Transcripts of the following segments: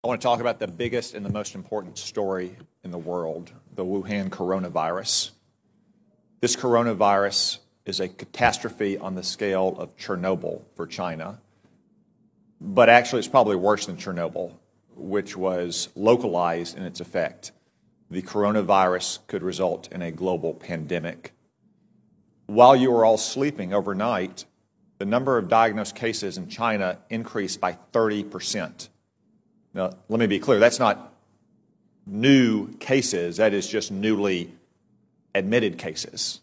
I want to talk about the biggest and the most important story in the world, the Wuhan coronavirus. This coronavirus is a catastrophe on the scale of Chernobyl for China, but actually it's probably worse than Chernobyl, which was localized in its effect. The coronavirus could result in a global pandemic. While you were all sleeping overnight, the number of diagnosed cases in China increased by 30%. Now, let me be clear, that's not new cases, that is just newly admitted cases.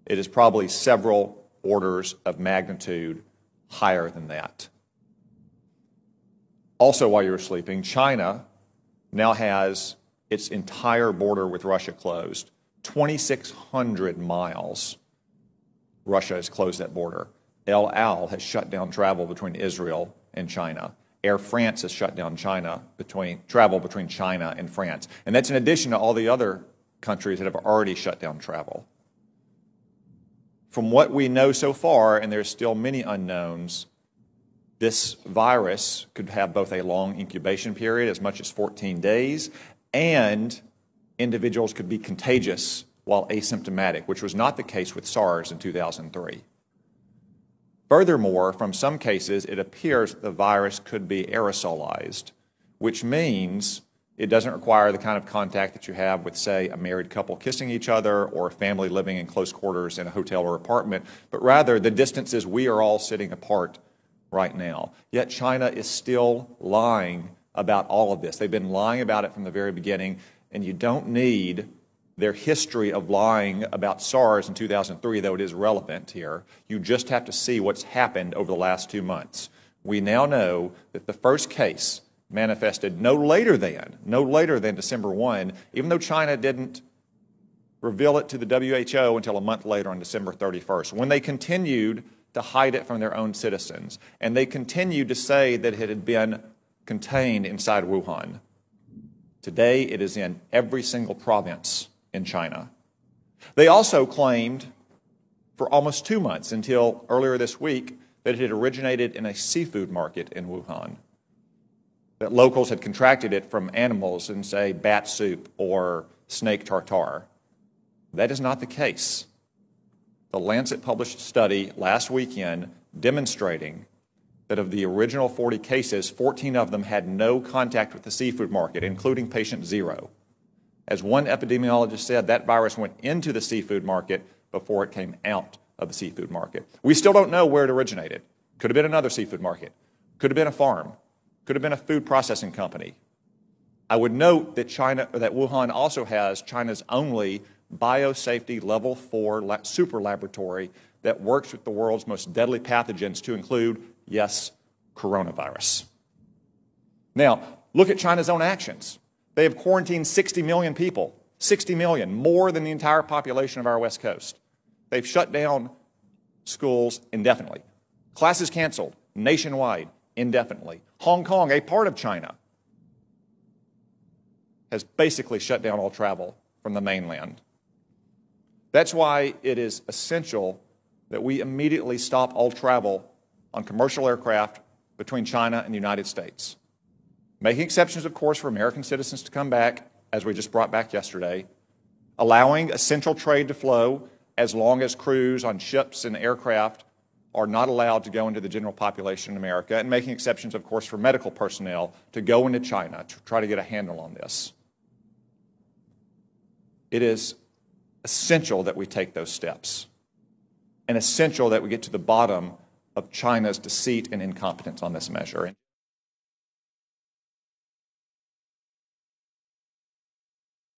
It is probably several orders of magnitude higher than that. Also, while you were sleeping, China now has its entire border with Russia closed. 2,600 miles, Russia has closed that border. El Al has shut down travel between Israel and China. Air France has shut down travel between China and France. And that's in addition to all the other countries that have already shut down travel. From what we know so far, and there's still many unknowns, this virus could have both a long incubation period, as much as 14 days, and individuals could be contagious while asymptomatic, which was not the case with SARS in 2003. Furthermore, from some cases, it appears that the virus could be aerosolized, which means it doesn't require the kind of contact that you have with, say, a married couple kissing each other or a family living in close quarters in a hotel or apartment, but rather the distances we are all sitting apart right now. Yet China is still lying about all of this. They've been lying about it from the very beginning, and you don't need their history of lying about SARS in 2003, though it is relevant here. You just have to see what's happened over the last 2 months. We now know that the first case manifested no later than December 1, even though China didn't reveal it to the WHO until a month later on December 31st, when they continued to hide it from their own citizens. And they continued to say that it had been contained inside Wuhan. Today, it is in every single province in China. They also claimed for almost 2 months, until earlier this week, that it had originated in a seafood market in Wuhan, that locals had contracted it from animals in, say, bat soup or snake tartare. That is not the case. The Lancet published a study last weekend demonstrating that of the original 40 cases, 14 of them had no contact with the seafood market, including patient 0. As one epidemiologist said, that virus went into the seafood market before it came out of the seafood market. We still don't know where it originated. Could have been another seafood market. Could have been a farm. Could have been a food processing company. I would note that Wuhan also has China's only biosafety level 4 super laboratory that works with the world's most deadly pathogens, to include, yes, coronavirus. Now, look at China's own actions. They have quarantined 60 million people, 60 million, more than the entire population of our West Coast. They've shut down schools indefinitely. Classes canceled nationwide indefinitely. Hong Kong, a part of China, has basically shut down all travel from the mainland. That's why it is essential that we immediately stop all travel on commercial aircraft between China and the United States. Making exceptions, of course, for American citizens to come back, as we just brought back yesterday, allowing essential trade to flow as long as crews on ships and aircraft are not allowed to go into the general population in America, and making exceptions, of course, for medical personnel to go into China to try to get a handle on this. It is essential that we take those steps, and essential that we get to the bottom of China's deceit and incompetence on this measure.